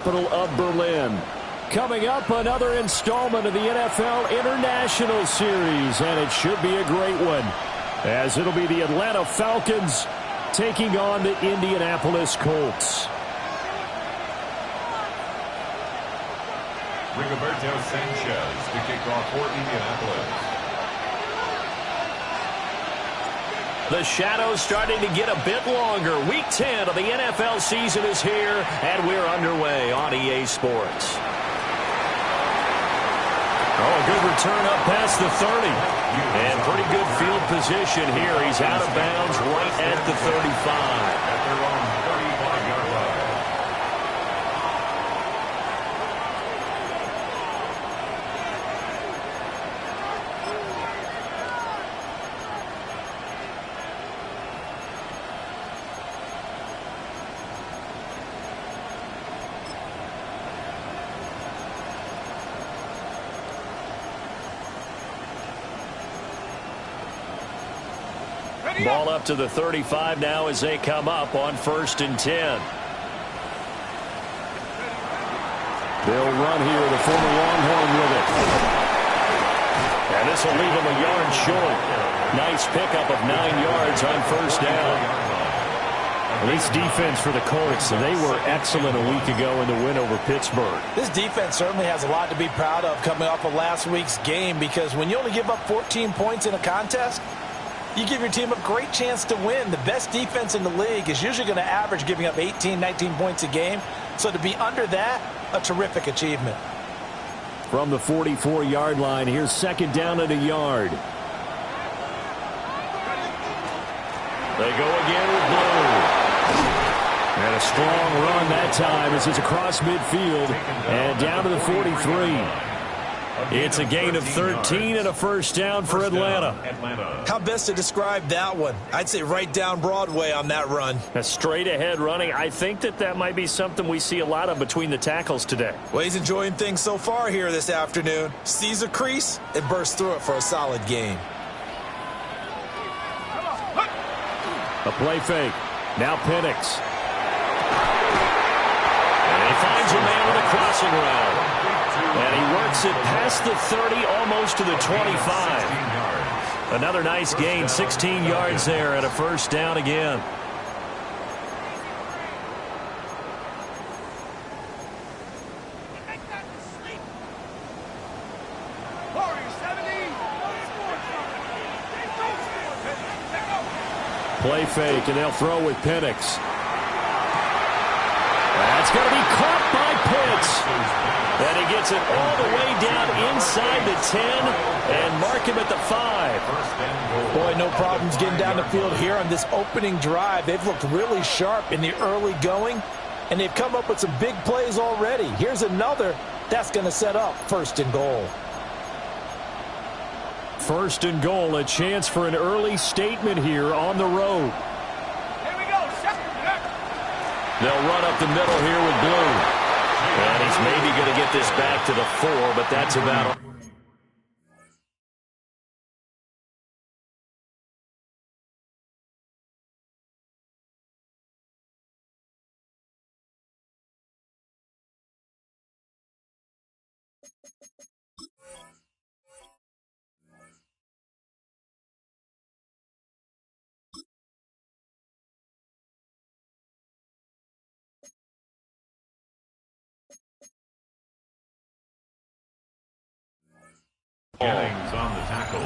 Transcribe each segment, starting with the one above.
Capital of Berlin. Coming up, another installment of the NFL International Series, and it should be a great one, as it'll be the Atlanta Falcons taking on the Indianapolis Colts. Rigoberto Sanchez to kick off for Indianapolis. The shadows starting to get a bit longer. Week 10 of the NFL season is here, and we're underway on EA Sports. Oh, a good return up past the 30. And pretty good field position here. He's out of bounds right at the 35. At their own 35-yard line. Ball up to the 35 now as they come up on 1st and 10. They'll run here, the former Longhorn with it. And this will leave him a yard short. Nice pickup of 9 yards on 1st down. This defense for the Colts, they were excellent a week ago in the win over Pittsburgh. This defense certainly has a lot to be proud of coming off of last week's game, because when you only give up 14 points in a contest, you give your team a great chance to win. The best defense in the league is usually going to average giving up 18, 19 points a game. So to be under that, a terrific achievement. From the 44-yard line, here's 2nd down and a yard. They go again with Blue. And a strong run that time as it's across midfield and down to the 43. It's a gain of 13 and a 1st down for Atlanta. How best to describe that one? I'd say right down Broadway on that run. A straight ahead running. I think that might be something we see a lot of between the tackles today. Well, he's enjoying things so far here this afternoon. Sees a crease and bursts through it for a solid gain. A play fake. Now Penix. And he finds a man with a crossing route. And he works it past the 30, almost to the 25. Another nice gain, 16 yards there, and a 1st down again. Play fake, and they'll throw with Penix. That's going to be caught by Pitts. And he gets it all the way down inside the 10 and mark him at the 5. Boy, no problems getting down the field here on this opening drive. They've looked really sharp in the early going, and they've come up with some big plays already. Here's another that's going to set up 1st and goal. 1st and goal, a chance for an early statement here on the road. Here we go. They'll run up the middle here with Blue. And he's maybe going to get this back to the 4, but that's about all. Jennings on the tackle.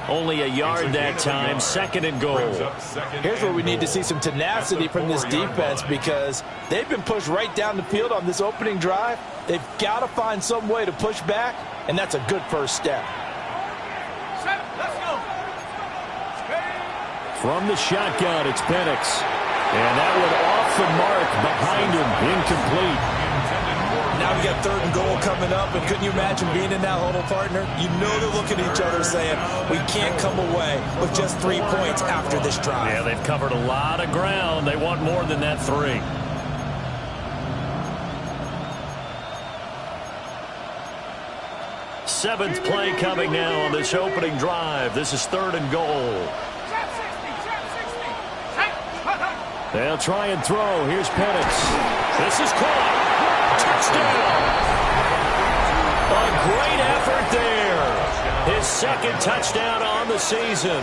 Only a yard that time, 2nd and goal. Here's where we need to see some tenacity from this defense, because they've been pushed right down the field on this opening drive. They've got to find some way to push back, and that's a good 1st step. Let's go. From the shotgun, it's Penix. And that one off the mark behind him, incomplete. Now we got 3rd and goal coming up, and couldn't you imagine being in that huddle, partner? You know they're looking at each other saying, we can't come away with just 3 points after this drive. Yeah, they've covered a lot of ground. They want more than that 3. Seventh play coming now on this opening drive. This is 3rd and goal. They'll try and throw. Here's Penix. This is caught. effort there. His second touchdown on the season.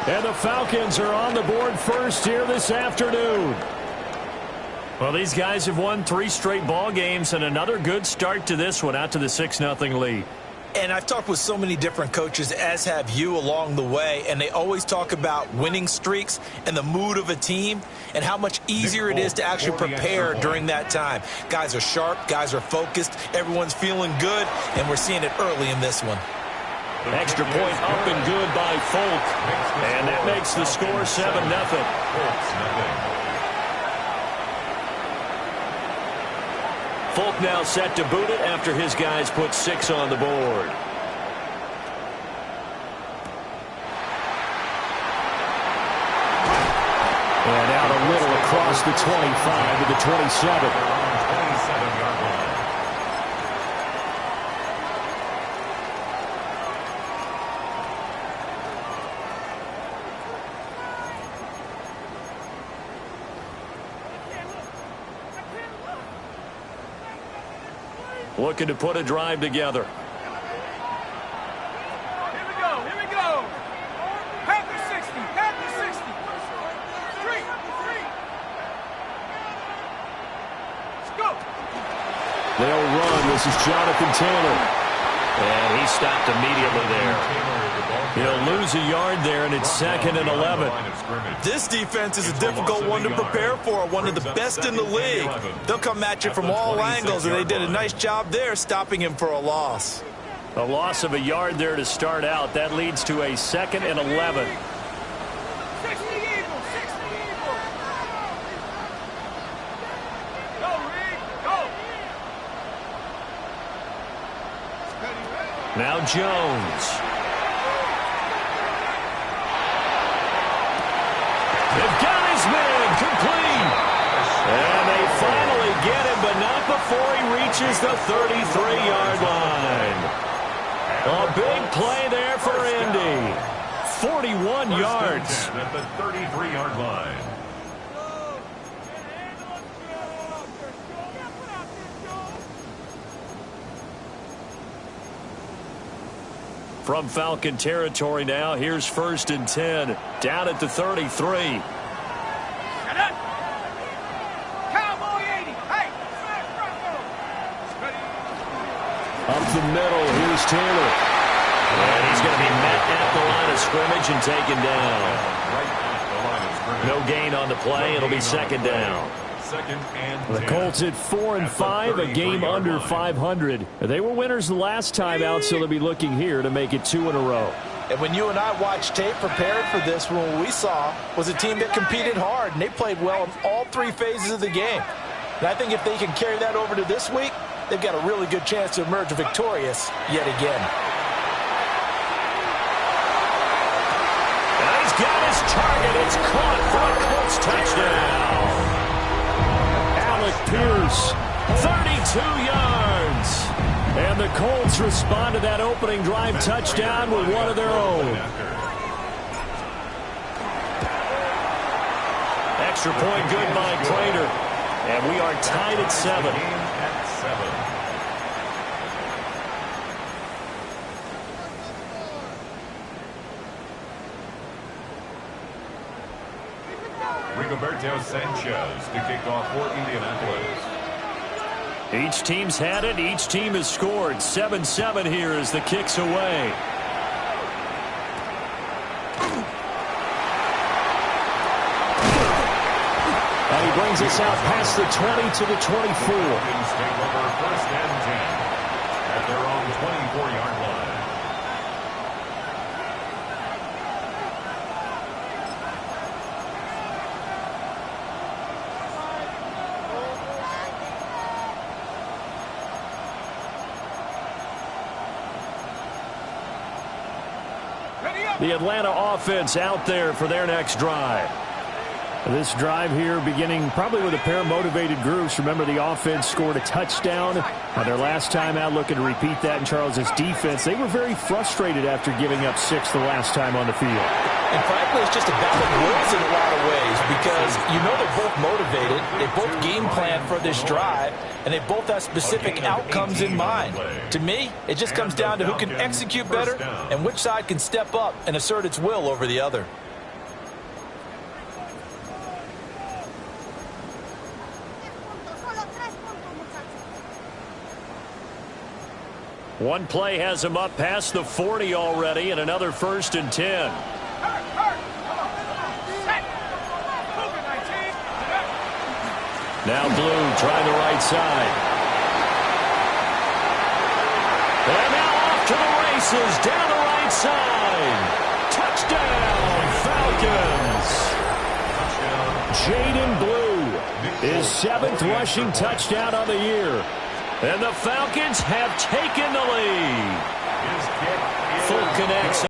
And the Falcons are on the board first here this afternoon. Well, these guys have won 3 straight ball games and another good start to this one out to the 6-0 lead. And I've talked with so many different coaches, as have you, along the way, and they always talk about winning streaks and the mood of a team and how much easier it is to actually prepare during that time. Guys are sharp, guys are focused, everyone's feeling good, and we're seeing it early in this one. Extra point up and good by Colt. And that makes the score 7-0. Folk now set to boot it after his guys put 6 on the board. And out a little across the 25 to the 27. 27-yard line. Looking to put a drive together. Here we go. Here we go. Panther 60. Panther 60. Street. Let's go. They'll run. This is Jonathan Taylor. And he stopped immediately there. He'll lose a yard there, and it's 2nd and 11. This defense is a difficult one to prepare for, one of the best in the league. They'll come at you from all angles, and they did a nice job there stopping him for a loss. A loss of a yard there to start out. That leads to a 2nd and 11. 60 Eagles. 60 Eagles. Go, Reed. Go. Now Jones. They've got his man complete. And they finally get him, but not before he reaches the 33-yard line. A big play there for Indy. 41 yards. At the 33-yard line. From Falcon territory now, here's 1st and 10. Down at the 33. Shut up. Cowboy 80. Hey. Up the middle, here's Taylor. And he's going to be met at the line of scrimmage and taken down. Right at the line of scrimmage. No gain on the play. It'll be 2nd down. 2nd and 10. The Colts at 4 and 5, a game under 500. They were winners the last time out, so they'll be looking here to make it 2 in a row. And when you and I watched tape prepared for this, what we saw was a team that competed hard, and they played well in all 3 phases of the game. And I think if they can carry that over to this week, they've got a really good chance to emerge victorious yet again. And he's got his target. It's caught for a Colts touchdown. Pierce, 32 yards. And the Colts respond to that opening drive touchdown with one of their own. Extra point good by Prater. And we are tied at 7. Rigoberto Sanchez to kick off for Indianapolis. Each team's had it. Each team has scored. 7-7 here as the kick's away. And he brings us out past the 20 to the 24. Take over 1st and 10 at their own 24-yard line. The Atlanta offense out there for their next drive. This drive here beginning probably with a pair of motivated groups. Remember, the offense scored a touchdown. Their last time out, looking to repeat that in Charles's defense. They were very frustrated after giving up 6 the last time on the field. And frankly, it's just a battle of wills in a lot of ways because you know they're both motivated. They both game plan for this drive, and they both have specific outcomes in mind. To me, it just comes down to who can execute better and which side can step up and assert its will over the other. One play has him up past the 40 already, and another 1st and 10. Now Blue trying the right side. And now off to the races, down the right side. Touchdown, Falcons. Jaden Blue, his 7th rushing touchdown on the year. And the Falcons have taken the lead. Full connection.